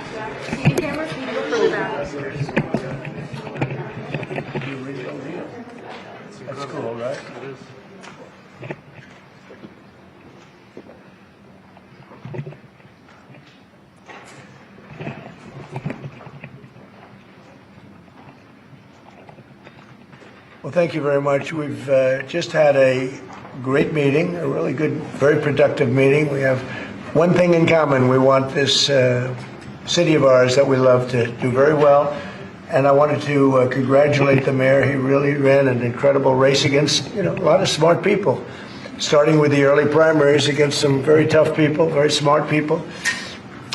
TV camera, can you go further back? That's cool, right? It is. Well, thank you very much. We've just had a great meeting, a really good, very productive meeting. We have one thing in common. We want this city of ours that we love to do very well. And I wanted to congratulate the mayor. He really ran an incredible race against, a lot of smart people, starting with the early primaries against some very tough people, very smart people.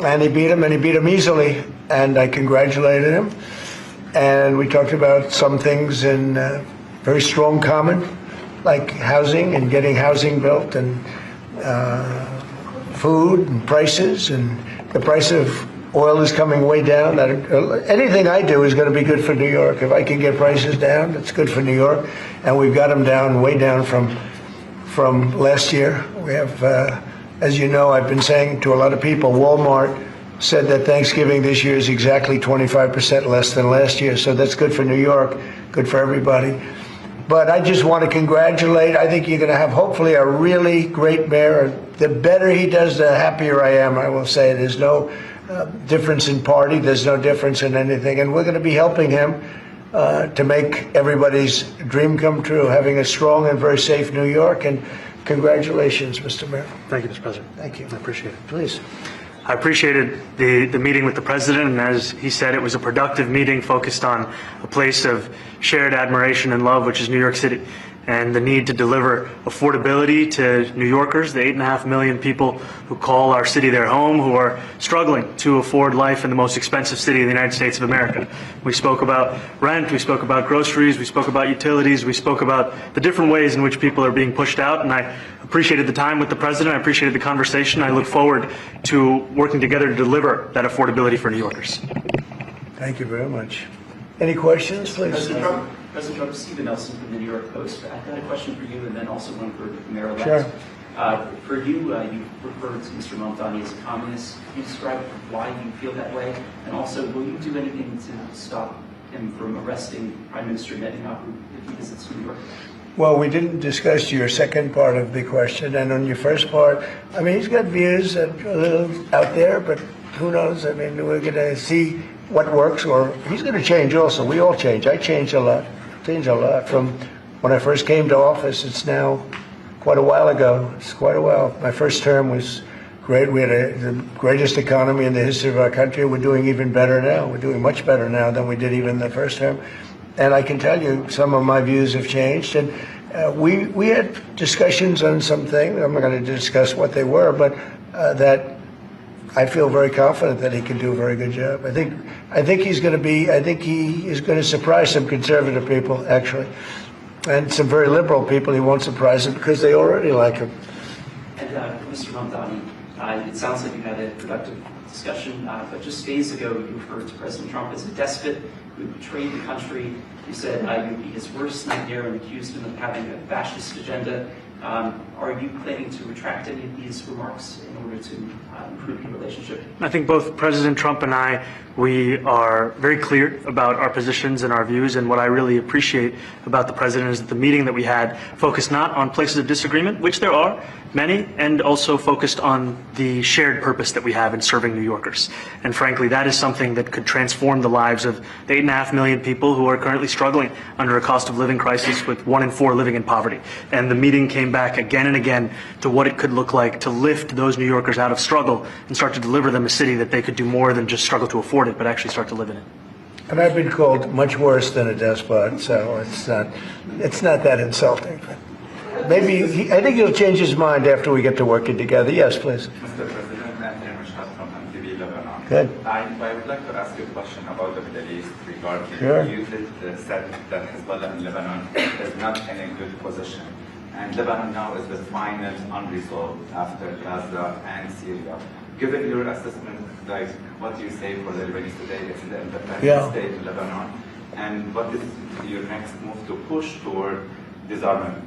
And he beat them easily. And I congratulated him. And we talked about some things in very strong common, like housing and getting housing built, and food and prices, and the price of oil is coming way down. Anything I do is going to be good for New York. If I can get prices down, it's good for New York. And we've got them down, way down from last year. We have, as you know, I've been saying to a lot of people, Walmart said that Thanksgiving this year is exactly 25% less than last year. So that's good for New York, good for everybody. But I just want to congratulate. I think you're going to have, hopefully, a really great mayor. The better he does, the happier I am, I will say. There's no difference in party. There's no difference in anything. And we're going to be helping him to make everybody's dream come true, having a strong and very safe New York. And congratulations, Mr. Mayor. Thank you, Mr. President. Thank you. I appreciate it. Please. I appreciated the meeting with the president, and as he said, it was a productive meeting focused on a place of shared admiration and love, which is New York City, and the need to deliver affordability to New Yorkers, the 8.5 million people who call our city their home, who are struggling to afford life in the most expensive city in the United States of America. We spoke about rent, we spoke about groceries, we spoke about utilities, we spoke about the different ways in which people are being pushed out, and I appreciated the time with the president, I appreciated the conversation. I look forward to working together to deliver that affordability for New Yorkers. Thank you very much. Any questions, please? President Trump, Stephen Nelson from the New York Post. I've got a question for you, and then also one for Mayor-elect. Sure. For you, you referred to Mr. Mamdami as a communist. Can you describe why you feel that way? And also, will you do anything to stop him from arresting Prime Minister Netanyahu if he visits New York? Well, we didn't discuss your second part of the question, and on your first part, I mean, he's got views that are a little out there, but who knows? I mean, we're going to see what works, or he's going to change also. We all change. I changed a lot. From when I first came to office. It's now quite a while ago. It's quite a while. My first term was great. We had the greatest economy in the history of our country. We're doing even better now. We're doing much better now than we did even the first term. And I can tell you some of my views have changed. And we had discussions on some things. I'm not going to discuss what they were, but that I feel very confident that he can do a very good job. I think he's going to be. I think he is going to surprise some conservative people, actually, and some very liberal people. He won't surprise them because they already like him. And Mr. Mamdami, it sounds like you had a productive discussion, but just days ago you referred to President Trump as a despot who betrayed the country. You said you would be his worst nightmare and accused him of having a fascist agenda. Are you planning to retract any of these remarks in order to improve your relationship? I think both President Trump and I, we are very clear about our positions and our views, and what I really appreciate about the president is that the meeting that we had focused not on places of disagreement, which there are many, and also focused on the shared purpose that we have in serving New Yorkers. And frankly, that is something that could transform the lives of the 8.5 million people who are currently struggling under a cost of living crisis, with 1 in 4 living in poverty. And the meeting came back again and again to what it could look like to lift those New Yorkers out of struggle and start to deliver them a city that they could do more than just struggle to afford it, but actually start to live in it. And I've been called much worse than a despot, so it's not that insulting. Maybe I think he'll change his mind after we get to working together. Yes, please. Mr. President, I'm from MTV Lebanon. Good. I would like to ask you a question about the Middle East regarding Sure. you did said that Hezbollah in Lebanon is not in a good position. And Lebanon now is the final unresolved after Gaza and Syria. Given your assessment, like what do you say for the Lebanese today? It's the independent state in Lebanon. And what is your next move to push toward disarmament?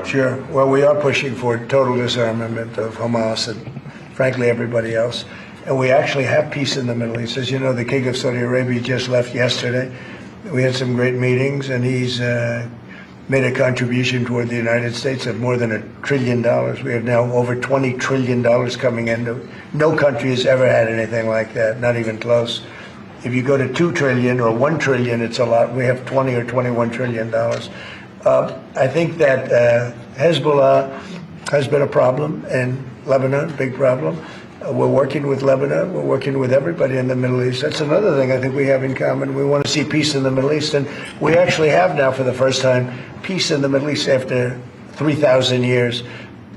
Sure. Well, we are pushing for total disarmament of Hamas and, frankly, everybody else. and we actually have peace in the Middle East. As you know, the King of Saudi Arabia just left yesterday. We had some great meetings, and he's made a contribution toward the United States of more than $1 trillion. We have now over $20 trillion coming in. No country has ever had anything like that, not even close. If you go to 2 trillion or 1 trillion, it's a lot. We have 20 or 21 trillion dollars. I think that Hezbollah has been a problem in Lebanon, big problem. We're working with Lebanon. We're working with everybody in the Middle East. That's another thing I think we have in common. We want to see peace in the Middle East, and we actually have now, for the first time, peace in the Middle East after 3,000 years.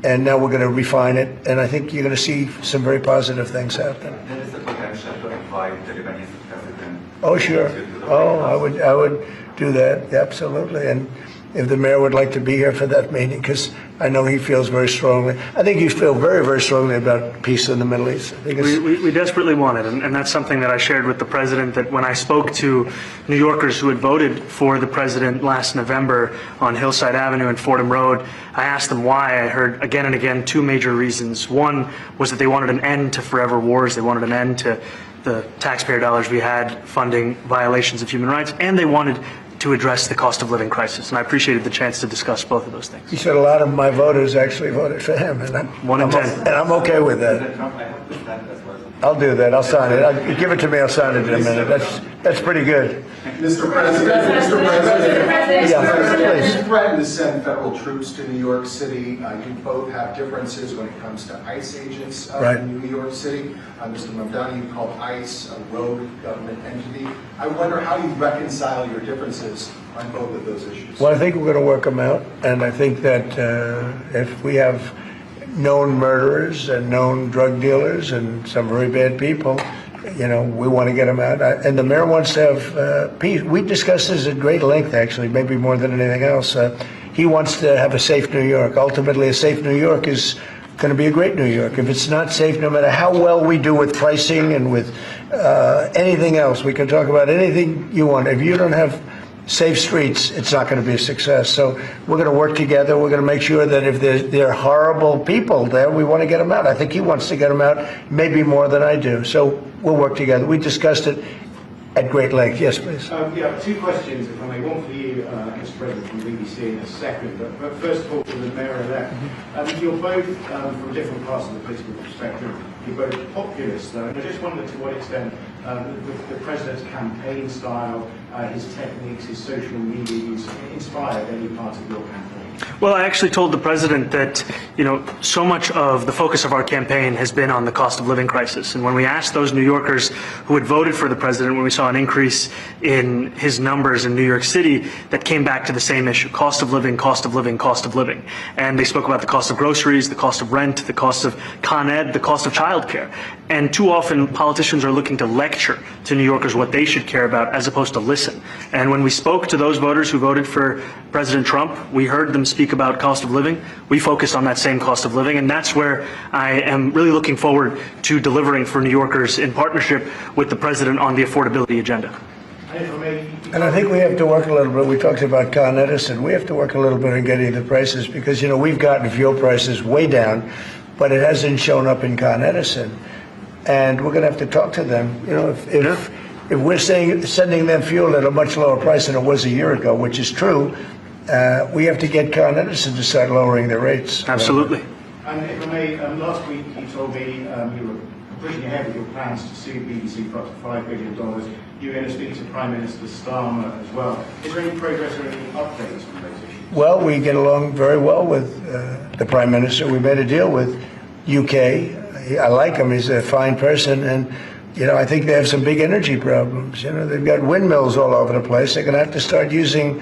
And now we're going to refine it, and I think you're going to see some very positive things happen. There is a potential to invite the Lebanese president. Oh, sure. Oh, I would do that, absolutely. And if the mayor would like to be here for that meeting, because I know he feels very strongly. I think you feel very, very strongly about peace in the Middle East. I think we desperately want it, and that's something that I shared with the president, that when I spoke to New Yorkers who had voted for the president last November on Hillside Avenue and Fordham Road, I asked them why. I heard again and again two major reasons. One was that they wanted an end to forever wars. They wanted an end to the taxpayer dollars we had funding violations of human rights, and they wanted to address the cost of living crisis. And I appreciated the chance to discuss both of those things. he said a lot of my voters actually voted for him, and I'm okay with that. Trump, I hope this that as well. I'll do that. I'll sign it. Give it to me. I'll sign it in a minute. That's pretty good. Mr. President, Yeah, please. you threatened to send federal troops to New York City. You both have differences when it comes to ICE agents Right. in New York City. Mr. Mamdami, you called ICE a rogue government entity. I wonder how you reconcile your differences on both of those issues. Well, I think we're going to work them out, and I think that if we have known murderers and known drug dealers and some very bad people, we want to get them out. And the mayor wants to have peace. We discussed this at great length, actually, maybe more than anything else. He wants to have a safe New York. Ultimately, a safe New York is going to be a great New York. If it's not safe, no matter how well we do with pricing and with anything else, we can talk about anything you want. If you don't have safe streets, it's not going to be a success. So we're going to work together. We're going to make sure that if there are horrible people there, we want to get them out. I think he wants to get them out, maybe more than I do. So we'll work together. We discussed it at great length. Yes, please. Yeah, two questions, if I may. One for you, Mr. President, from BBC in a second. But first of all, for the mayor-elect. You're both, from different parts of the political spectrum, you're both populists, though. And I just wondered to what extent the president's campaign style, his techniques, his social media use inspired any part of your campaign. Well, I actually told the president that, so much of the focus of our campaign has been on the cost of living crisis. And when we asked those New Yorkers who had voted for the president, when we saw an increase in his numbers in New York City, that came back to the same issue: cost of living, cost of living, cost of living. And they spoke about the cost of groceries, the cost of rent, the cost of Con Ed, the cost of childcare. And too often politicians are looking to lecture to New Yorkers what they should care about as opposed to listen. And when we spoke to those voters who voted for President Trump, we heard them speak about cost of living. We focus on that same cost of living, and that's where I am really looking forward to delivering for New Yorkers in partnership with the president on the affordability agenda. And I think we have to work a little bit. We talked about Con Edison. We have to work a little bit on getting the prices, because, we've gotten fuel prices way down, but it hasn't shown up in Con Edison. And we're going to have to talk to them. If we're sending them fuel at a much lower price than it was a year ago, which is true, we have to get Con Edison to start lowering their rates. Absolutely. And if I may, last week you told me you were pushing ahead with your plans to sue BBC for up to $5 billion. You were going to speak to Prime Minister Starmer as well. Is there any progress or any updates on those issues? Well, we get along very well with the Prime Minister. We made a deal with UK. I like him. He's a fine person. And, I think they have some big energy problems. They've got windmills all over the place. They're going to have to start using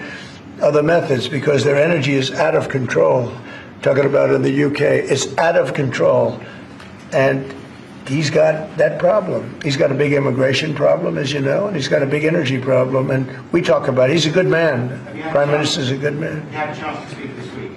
other methods because their energy is out of control. Talking about in the UK, it's out of control. And he's got that problem. He's got a big immigration problem, as you know, and he's got a big energy problem. And we talk about it. He's a good man. Prime Minister's a good man. You had a chance to speak this week.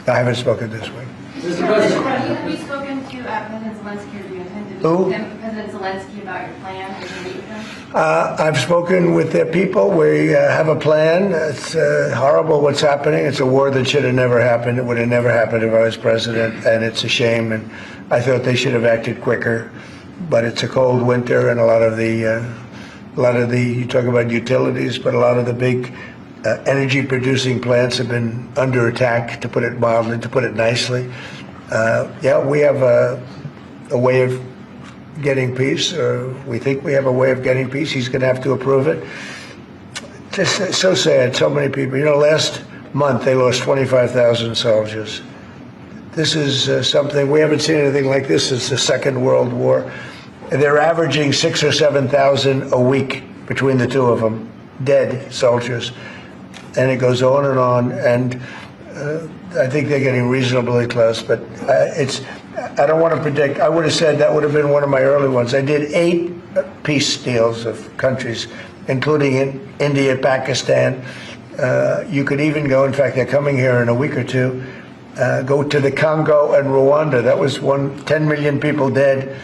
I haven't spoken this week. Have you spoken to President Zelensky, or do you intend to Who? President Zelensky about your plan? Did you meet with him? I've spoken with their people. We have a plan. It's horrible what's happening. It's a war that should have never happened. It would have never happened if I was president, and it's a shame. And I thought they should have acted quicker. but it's a cold winter, and a lot of the you talk about utilities, but a lot of the big energy producing plants have been under attack, to put it mildly, to put it nicely. Yeah, we have a way of getting peace, or we think we have a way of getting peace. He's going to have to approve it. Just so sad, so many people. You know, last month they lost 25,000 soldiers. This is something, we haven't seen anything like this since the Second World War. They're averaging 6,000 or 7,000 a week between the two of them, dead soldiers. And it goes on, and I think they're getting reasonably close, but I don't want to predict. I would have said that would have been one of my early ones. I did 8 peace deals of countries, including in India, Pakistan. You could even go, in fact, they're coming here in a week or two, go to the Congo and Rwanda. That was 10 million people dead,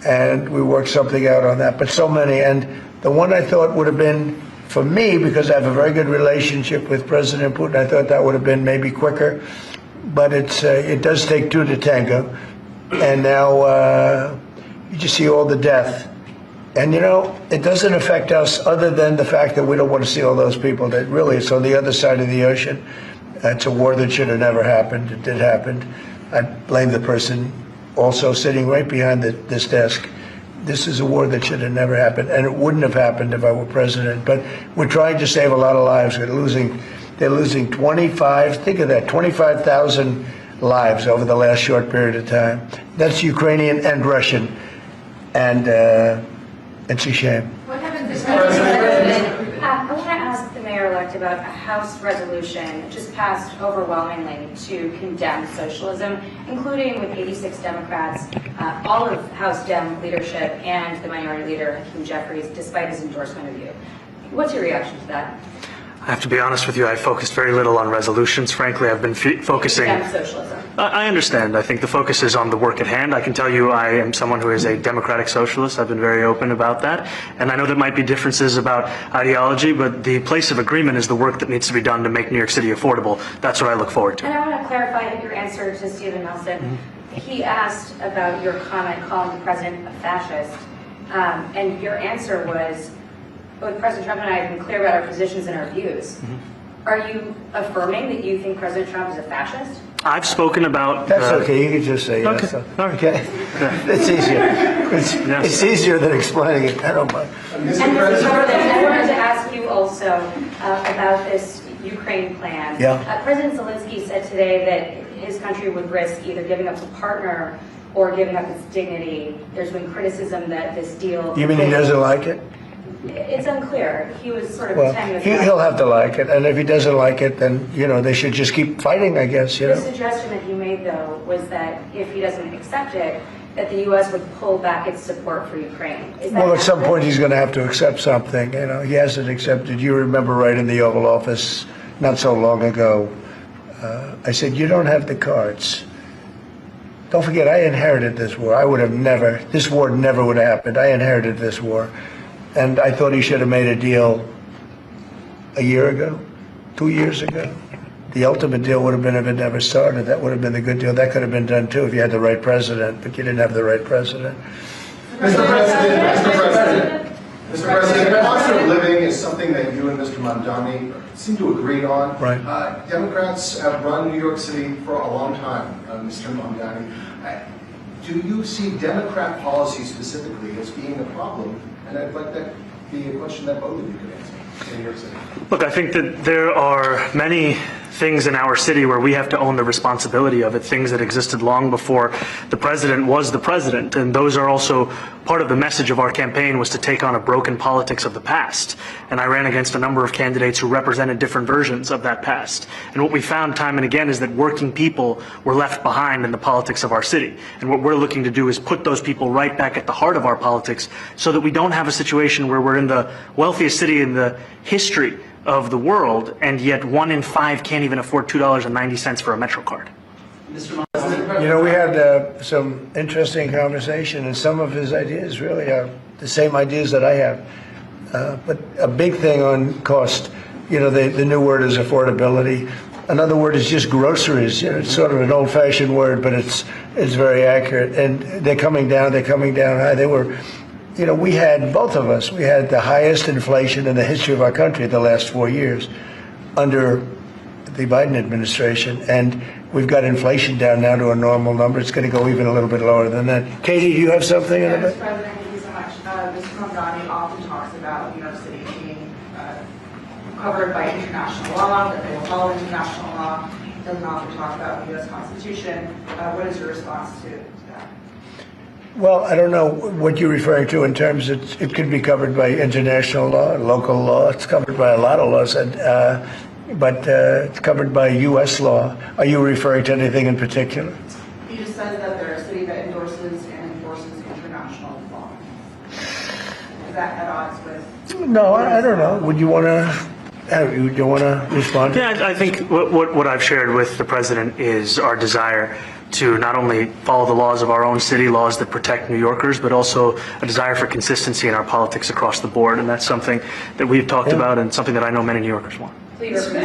and we worked something out on that. But so many, and the one I thought would have been, for me, because I have a very good relationship with President Putin, I thought that would have been maybe quicker. But it does take 2 to tango, and now you just see all the death. And you know, it doesn't affect us other than the fact that we don't want to see all those people that really, it's on the other side of the ocean. It's a war that should have never happened. It did happen. I blame the person also sitting right behind this desk. This is a war that should have never happened, and it wouldn't have happened if I were president. But we're trying to save a lot of lives. They're losing 25,000 lives over the last short period of time. That's Ukrainian and Russian, and it's a shame. What happens if I want to ask the mayor-elect about a House resolution just passed overwhelmingly to condemn socialism, including with 86 Democrats, all of House Dem leadership, and the minority leader, Hakeem Jeffries, despite his endorsement of you? What's your reaction to that? I have to be honest with you, I focused very little on resolutions. Frankly, I've been focusing... Condemn socialism. I understand. I think the focus is on the work at hand. I can tell you I am someone who is a democratic socialist. I've been very open about that. And I know there might be differences about ideology, but the place of agreement is the work that needs to be done to make New York City affordable. That's what I look forward to. And I want to clarify your answer to Stephen Nelson. He asked about your comment calling the president a fascist, and your answer was, both President Trump and I have been clear about our positions and our views. Are you affirming that you think President Trump is a fascist? I've spoken about... That's okay, you can just say yes. Okay. It's easier. It's easier than explaining it. I don't mind. And Mr. President, I wanted to ask you also about this Ukraine plan. Yeah. President Zelensky said today that his country would risk either giving up a partner or giving up its dignity. There's been criticism that this deal... You mean he doesn't like it? It's unclear. He was sort of Well, pretending... he'll have to like it, and if he doesn't like it, then, you know, they should just keep fighting, I guess, you The know. suggestion that he made, though, was that if he doesn't accept it, that the U.S. would pull back its support for Ukraine. Is that Well, at some accurate? point, he's going to have to accept something, you know. He hasn't accepted. You remember right in the Oval Office not so long ago, I said, you don't have the cards. Don't forget, I inherited this war. I would have never, this war never would have happened. I inherited this war. And I thought he should have made a deal a year ago, 2 years ago. The ultimate deal would have been if it never started. That would have been the good deal. That could have been done too if you had the right president, but you didn't have the right president. Mr. President, cost of living is something that you and Mr. Mamdami seem to agree on. Right. Democrats have run New York City for a long time, Mr. Mamdami. Do you see Democrat policy specifically as being a problem? And I'd like that to be a question that both of you could answer in New York City. Look, I think that there are many things in our city where we have to own the responsibility of it, things that existed long before the president was the president. And those are also part of the message of our campaign, was to take on a broken politics of the past. And I ran against a number of candidates who represented different versions of that past. And what we found time and again is that working people were left behind in the politics of our city. And what we're looking to do is put those people right back at the heart of our politics so that we don't have a situation where we're in the wealthiest city in the history of the world, and yet 1 in 5 can't even afford $2.90 for a Metro card. Mr. Mamdami, You know, we had some interesting conversation, and some of his ideas really are the same ideas that I have. But a big thing on cost, you know, the new word is affordability. Another word is just groceries. You know, it's sort of an old-fashioned word, but it's very accurate. And they're coming down high. They were, you know, we had, both of us, we had the highest inflation in the history of our country the last 4 years under the Biden administration. And we've got inflation down now to a normal number. It's going to go even a little bit lower than that. Katie, do you have something in a bit? Mr. President, thank you so much. Mr. Mamdami often talks about New York City being covered by international law, that they will follow international law. He doesn't often talk about the U.S. Constitution. What is your response to that? Well, I don't know what you're referring to in terms of it could be covered by international law, local law. It's covered by a lot of laws, but it's covered by U.S. law. Are you referring to anything in particular? He just says that they're a city that endorses and enforces international law. Is that at odds with? No, I don't know. Would you want to? Do you want to respond? Yeah, I think what I've shared with the president is our desire to not only follow the laws of our own city, laws that protect New Yorkers, but also a desire for consistency in our politics across the board. And that's something that we've talked about and something that I know many New Yorkers want. We were with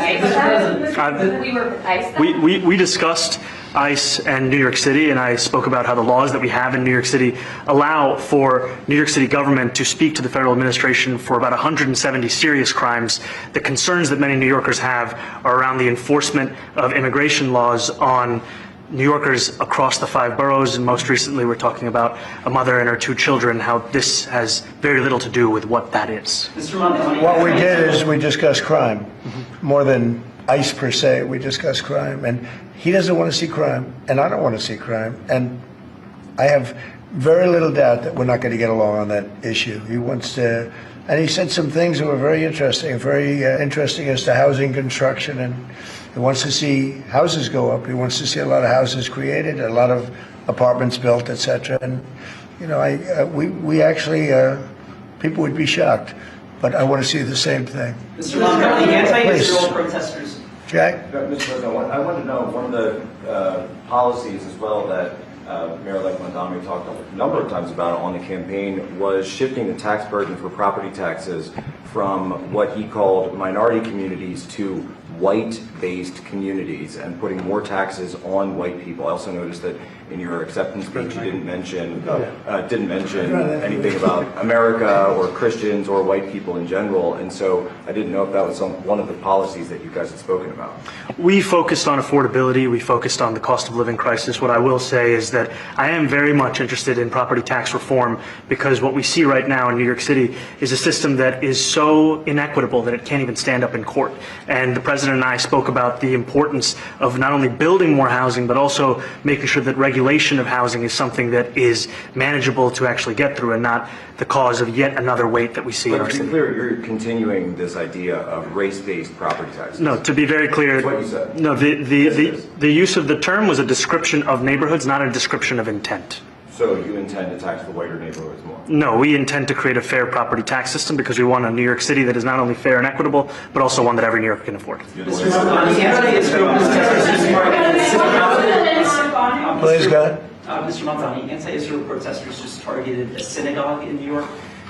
ICE. We discussed ICE and New York City, and I spoke about how the laws that we have in New York City allow for New York City government to speak to the federal administration for about 170 serious crimes. The concerns that many New Yorkers have are around the enforcement of immigration laws on New Yorkers across the 5 boroughs, and most recently we're talking about a mother and her 2 children, how this has very little to do with what that is. Mr. Mamdami, What we did is we discussed crime, more than ICE per se. We discussed crime, and he doesn't want to see crime, and I don't want to see crime, and I have very little doubt that we're not going to get along on that issue. He wants to, and he said some things that were very interesting as to housing construction, and he wants to see houses go up. He wants to see a lot of houses created, a lot of apartments built, etc. And you know, we actually people would be shocked, but I want to see the same thing. Mr. Mamdami, anti-Israel protesters. Jack? Mr. President, I want to know, one of the policies as well that Mayor-elect Mamdami talked a number of times about on the campaign was shifting the tax burden for property taxes from what he called minority communities to white-based communities and putting more taxes on white people. I also noticed that in your acceptance speech you didn't mention anything about America or Christians or white people in general, and so I didn't know if that was one of the policies that you guys had spoken about. We focused on affordability. We focused on the cost of living crisis. What I will say is that I am very much interested in property tax reform, because what we see right now in New York City is a system that is so inequitable that it can't even stand up in court. And the president and I spoke about the importance of not only building more housing, but also making sure that regulation of housing is something that is manageable to actually get through and not the cause of yet another weight that we see in our But to city. be clear, you're continuing this idea of race-based property taxes. No, to be very clear, That's what you said. no, the use of the term was a description of neighborhoods, not a description of intent. So you intend to tax the whiter neighborhoods more? No, we intend to create a fair property tax system because we want a New York City that is not only fair and equitable, but also one that every New Yorker can afford. Mr. Mamdami, anti-Israel protesters just targeted a synagogue. Please, go ahead. Mr. Mamdami, anti-Israel protesters just targeted a synagogue in New York.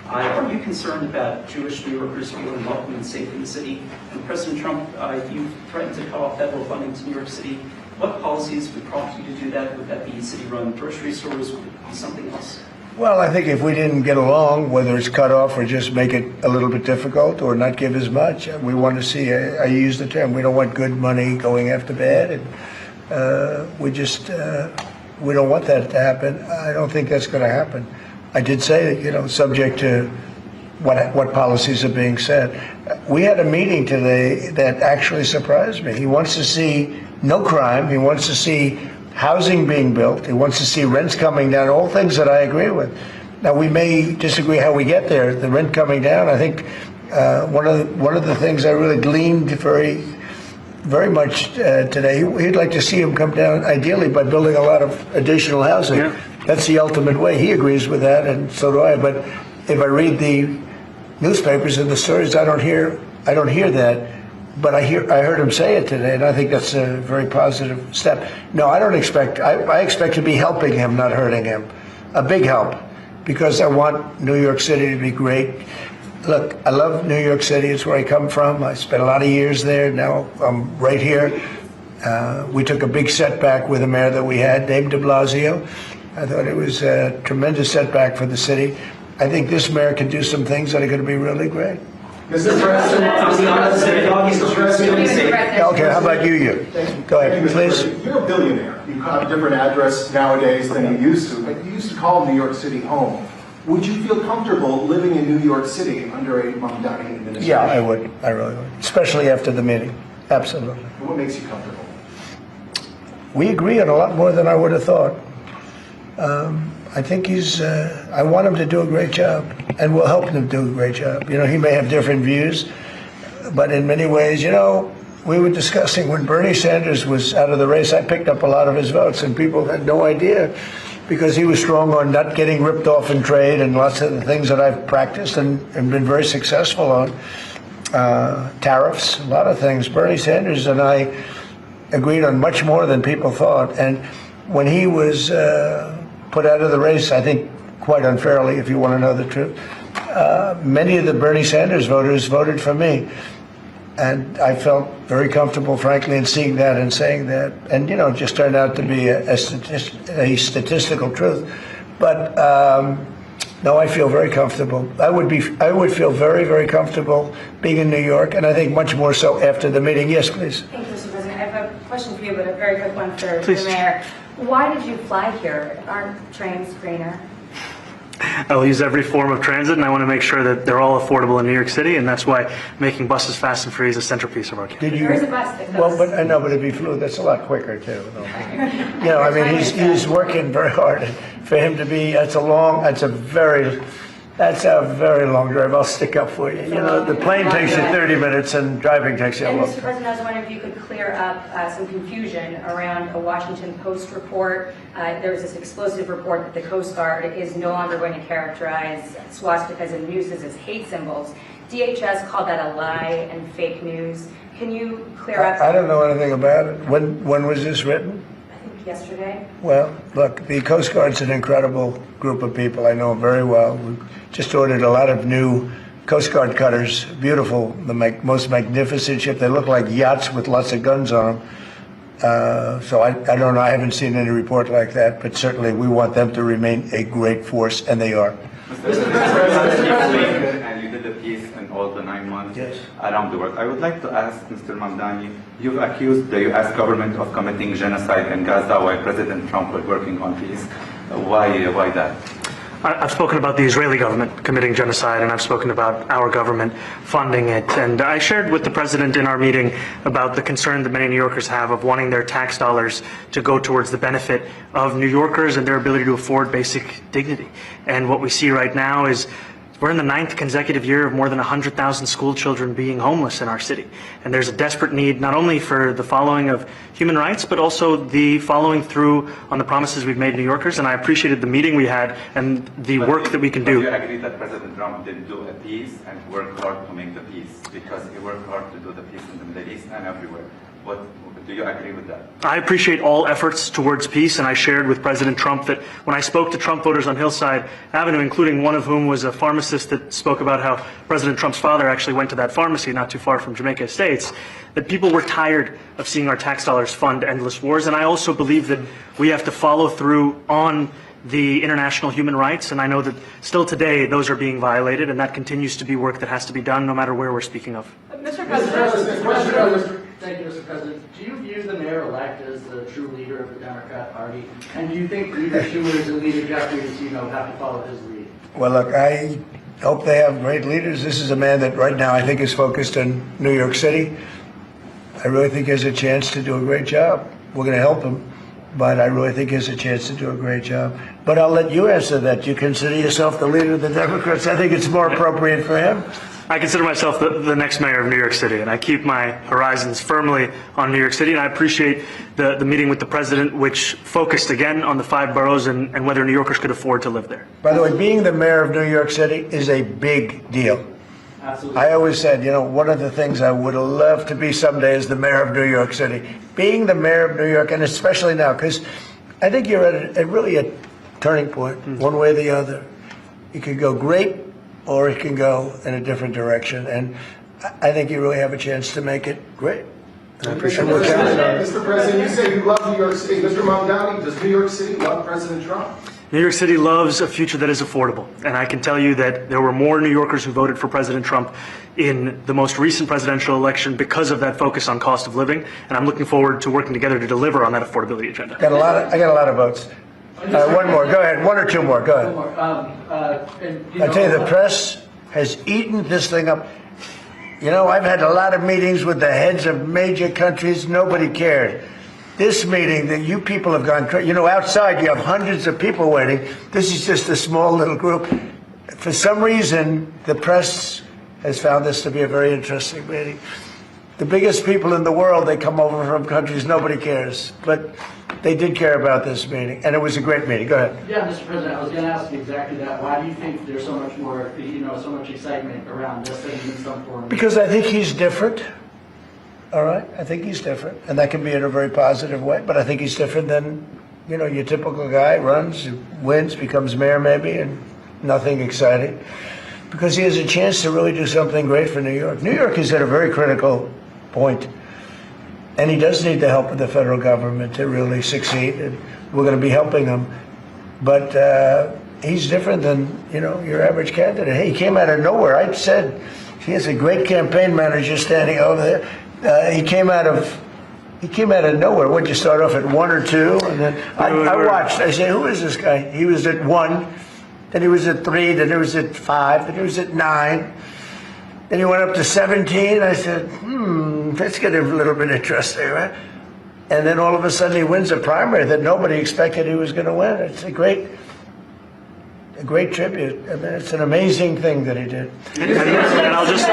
Are you concerned about Jewish New Yorkers feeling welcome and safe in the city? And President Trump, you threatened to cut off federal funding to New York City. What policies would prompt you to do that? Would that be city-run grocery stores? Would it be something else? Well, I think if we didn't get along, whether it's cut off or just make it a little bit difficult or not give as much, we want to see, I use the term, we don't want good money going after bad, and we don't want that to happen. I don't think that's going to happen. I did say, you know, subject to what policies are being set. We had a meeting today that actually surprised me. He wants to see no crime. He wants to see housing being built. He wants to see rents coming down, all things that I agree with. Now, we may disagree how we get there. The rent coming down, I think one of the things I really gleaned very much today, he'd like to see him come down, ideally, by building a lot of additional housing. Yeah. That's the ultimate way. He agrees with that, and so do I. But if I read the newspapers and the stories, I don't hear that. But I heard him say it today, and I think that's a very positive step. No, I don't expect. I expect to be helping him, not hurting him. A big help, because I want New York City to be great. Look, I love New York City. It's where I come from. I spent a lot of years there. Now I'm right here. We took a big setback with the mayor that we had, Dave de Blasio. I thought it was a tremendous setback for the city. I think this mayor can do some things that are going to be really great. Mr. President, Mr. President. Okay, how about you? Go ahead, please. You're a billionaire. You have a different address nowadays than you used to, but you used to call New York City home. Would you feel comfortable living in New York City under a Mamdami administration? Yeah, I would. I really would. Especially after the meeting. Absolutely. What makes you comfortable? We agree on a lot more than I would have thought. I think I want him to do a great job, and we'll help him do a great job. You know, he may have different views, but in many ways, you know, we were discussing when Bernie Sanders was out of the race, I picked up a lot of his votes, and people had no idea because he was strong on not getting ripped off in trade and lots of the things that I've practiced and been very successful on. Tariffs, a lot of things. Bernie Sanders and I agreed on much more than people thought. And when he was put out of the race, I think quite unfairly, if you want to know the truth, many of the Bernie Sanders voters voted for me. And I felt very comfortable, frankly, in seeing that and saying that. And, you know, it just turned out to be a statistical truth. But no, I feel very comfortable. I would feel very, very comfortable being in New York, and I think much more so after the meeting. Yes, please. Thank you, Mr. President. I have a question for you, but a very quick one for Please. the mayor. Why did you fly here? Aren't trains greener? I'll use every form of transit, and I want to make sure that they're all affordable in New York City, and that's why making buses fast and free is a centerpiece of our campaign. Did you? There is a bus that goes. Well, but I know, but it'd be fluid. That's a lot quicker too. You know, I mean, he's working very hard. For him to be, that's a very long drive. I'll stick up for you. You know, the plane takes you 30 minutes, and driving takes you a And long Mr. time. President, I was wondering if you could clear up some confusion around a Washington Post report. There was this explosive report that the Coast Guard is no longer going to characterize swastikas and nooses as hate symbols. DHS called that a lie and fake news. Can you clear up? I don't know anything about it. When was this written? I think yesterday. Well, look, the Coast Guard's an incredible group of people. I know them very well. We just ordered a lot of new Coast Guard cutters, beautiful, the most magnificent ship. They look like yachts with lots of guns on them. So I don't know, I haven't seen any report like that, but certainly we want them to remain a great force, and they are. Mr. President, and you did a piece in all the 9 months Yes. around the world. I would like to ask Mr. Mamdani, you've accused the U.S. government of committing genocide in Gaza while President Trump was working on peace. Why that? I've spoken about the Israeli government committing genocide, and I've spoken about our government funding it. And I shared with the president in our meeting about the concern that many New Yorkers have of wanting their tax dollars to go towards the benefit of New Yorkers and their ability to afford basic dignity. And what we see right now is we're in the 9th consecutive year of more than 100,000 school children being homeless in our city. And there's a desperate need not only for the following of human rights, but also the following through on the promises we've made New Yorkers. And I appreciated the meeting we had and the work that we can do. Do you agree that President Trump did do a peace and work hard to make the peace? Because he worked hard to do the peace in the Middle East and everywhere. Do you agree with that? I appreciate all efforts towards peace, and I shared with President Trump that when I spoke to Trump voters on Hillside Avenue, including one of whom was a pharmacist that spoke about how President Trump's father actually went to that pharmacy not too far from Jamaica Estates, that people were tired of seeing our tax dollars fund endless wars. And I also believe that we have to follow through on the international human rights, and I know that still today those are being violated, and that continues to be work that has to be done no matter where we're speaking of. Mr. President, thank you, Mr. President. Do you view the mayor-elect as the true leader of the Democrat Party? And do you think Leader Schumer's and Leader Jeffries, have to follow his lead? Well, look, I hope they have great leaders. This is a man that right now I think is focused on New York City. I really think he has a chance to do a great job. We're going to help him, but I really think he has a chance to do a great job. But I'll let you answer that. You consider yourself the leader of the Democrats. I think it's more appropriate for him. I consider myself the next mayor of New York City, and I keep my horizons firmly on New York City, and I appreciate the meeting with the president, which focused again on the 5 boroughs and whether New Yorkers could afford to live there. By the way, being the mayor of New York City is a big deal. Absolutely. I always said, one of the things I would love to be someday is the mayor of New York City. Being the mayor of New York, and especially now, because I think you're at really a turning point, one way or the other. It could go great, or it can go in a different direction. And I think you really have a chance to make it great. I appreciate what's happening. Mr. President, you say you love New York City. Mr. Mamdami, does New York City love President Trump? New York City loves a future that is affordable. And I can tell you that there were more New Yorkers who voted for President Trump in the most recent presidential election because of that focus on cost of living. And I'm looking forward to working together to deliver on that affordability agenda. I got a lot of votes. One more, go ahead. One or two more, go ahead. I tell you, the press has eaten this thing up. You know, I've had a lot of meetings with the heads of major countries. Nobody cared. This meeting that you people have gone crazy. You know, outside you have hundreds of people waiting. This is just a small little group. For some reason, the press has found this to be a very interesting meeting. The biggest people in the world, they come over from countries nobody cares. But they did care about this meeting, and it was a great meeting. Go ahead. Yeah, Mr. President, I was going to ask you exactly that. Why do you think there's so much more, so much excitement around this than in some form? Because I think he's different. All right, I think he's different, and that can be in a very positive way. But I think he's different than, your typical guy runs, wins, becomes mayor maybe, and nothing exciting. Because he has a chance to really do something great for New York. New York is at a very critical point, and he does need the help of the federal government to really succeed. And we're going to be helping him, but he's different than your average candidate. Hey, he came out of nowhere. I said he has a great campaign manager standing over there. He came out of nowhere. Would you start off at 1 or 2? And then I watched. I said, who is this guy? He was at 1, then he was at 3, then he was at 5, then he was at 9. Then he went up to 17. I said, let's get a little bit interesting, right? And then all of a sudden he wins a primary that nobody expected he was going to win. It's a great tribute. I mean, it's an amazing thing that he did. And I'll just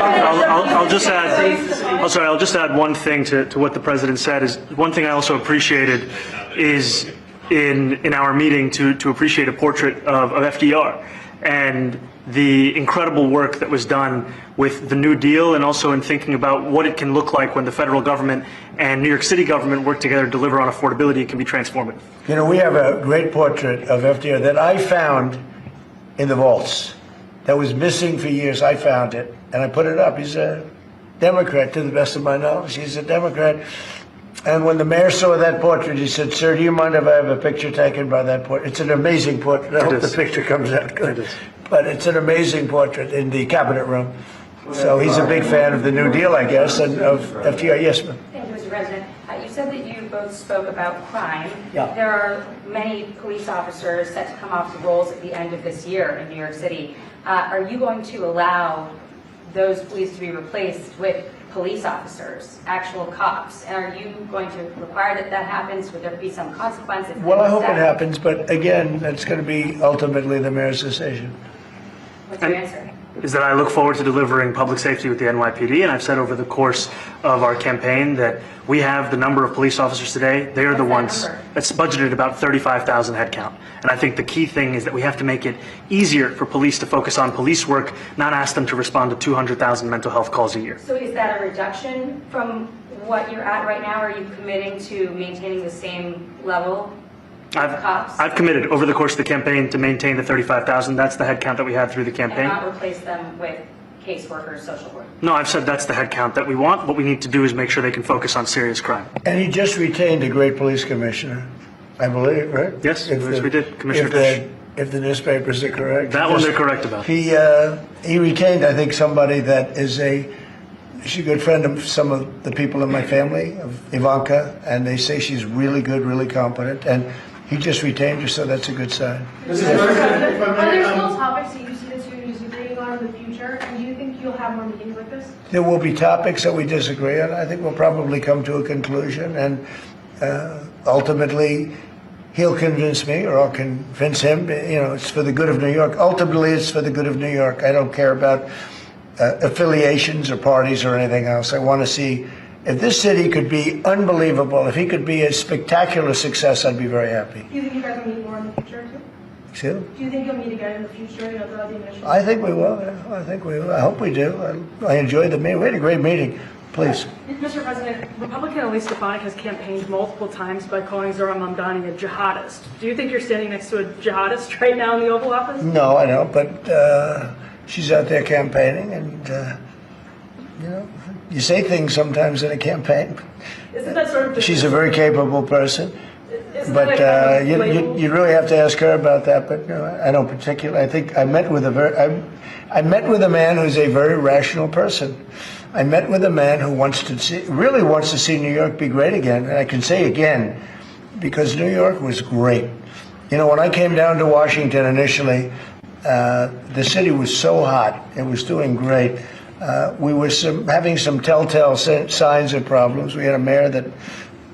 add one thing to what the president said. Is one thing I also appreciated is in our meeting to appreciate a portrait of FDR and the incredible work that was done with the New Deal, and also in thinking about what it can look like when the federal government and New York City government work together to deliver on affordability. It can be transformative. We have a great portrait of FDR that I found in the vaults that was missing for years. I found it and I put it up. He's a Democrat, to the best of my knowledge. He's a Democrat. And when the mayor saw that portrait, he said, "Sir, do you mind if I have a picture taken by that portrait?" It's an amazing portrait. I hope the picture comes out good. But it's an amazing portrait in the cabinet room. So he's a big fan of the New Deal, I guess, and of FDR. Yes, ma'am. Thank you, Mr. President. You said that you both spoke about crime. Yeah. There are many police officers set to come off the rolls at the end of this year in New York City. Are you going to allow those police to be replaced with police officers, actual cops? And are you going to require that that happens? Would there be some consequences? Well, I hope it happens, but again, that's going to be ultimately the mayor's decision. What's your answer? Is that I look forward to delivering public safety with the NYPD, and I've said over the course of our campaign that we have the number of police officers today. They are the ones that's budgeted about 35,000 headcount. And I think the key thing is that we have to make it easier for police to focus on police work, not ask them to respond to 200,000 mental health calls a year. So is that a reduction from what you're at right now? Are you committing to maintaining the same level of cops? I've committed over the course of the campaign to maintain the 35,000. That's the headcount that we had through the campaign. And not replace them with caseworkers, social work? No, I've said that's the headcount that we want. What we need to do is make sure they can focus on serious crime. And he just retained a great police commissioner, I believe, right? Yes, we did. Commissioner Fish. If the newspapers are correct. That one they're correct about. He retained, I think, somebody that is she's a good friend of some of the people in my family, of Ivanka, and they say she's really good, really competent, and he just retained her, so that's a good sign. Are there still topics that you see that you're disagreeing on in the future, and do you think you'll have more meetings like this? There will be topics that we disagree on. I think we'll probably come to a conclusion, and ultimately he'll convince me, or I'll convince him. It's for the good of New York. Ultimately, it's for the good of New York. I don't care about affiliations or parties or anything else. I want to see if this city could be unbelievable, if he could be a spectacular success, I'd be very happy. Do you think you guys will meet more in the future, too? Excuse me? Do you think you'll meet again in the future, throughout the administration? I think we will. Yeah. I think we will. I hope we do. I enjoyed the meeting. We had a great meeting. Please. Mr. President, Republican Elise Stefanik has campaigned multiple times by calling Zohran Mamdami a jihadist. Do you think you're standing next to a jihadist right now in the Oval Office? No, I don't, but she's out there campaigning, and You know, you say things sometimes in a campaign. Isn't that sort of She's a very capable person, isn't but that a kind of label? you really have to ask her about that. But I don't particularly. I think I met with I met with a man who's a very rational person. I met with a man who really wants to see New York be great again. And I can say again, because New York was great. You know, when I came down to Washington initially, the city was so hot. It was doing great. We were having some telltale signs of problems. We had a mayor that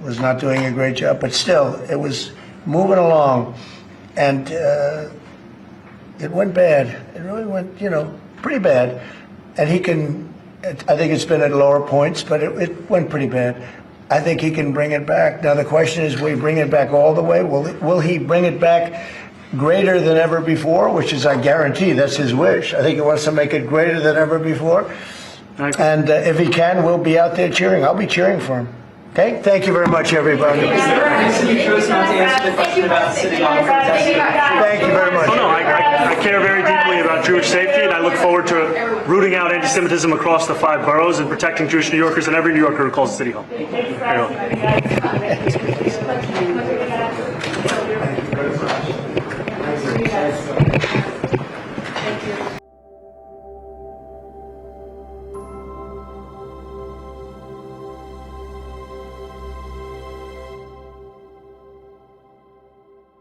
was not doing a great job, but still, it was moving along. And it went bad. It really went, pretty bad. And I think it's been at lower points, but it went pretty bad. I think he can bring it back. Now, the question is, will he bring it back all the way? Will he bring it back greater than ever before, which is, I guarantee, that's his wish. I think he wants to make it greater than ever before. And if he can, we'll be out there cheering. I'll be cheering for him. Okay? Thank you very much, everybody. You chose not to answer the question about the City Hall. Thank you very much. Oh, no, I care very deeply about Jewish safety, and I look forward to rooting out anti-Semitism across the 5 boroughs and protecting Jewish New Yorkers and every New Yorker who calls the City Hall. Very well.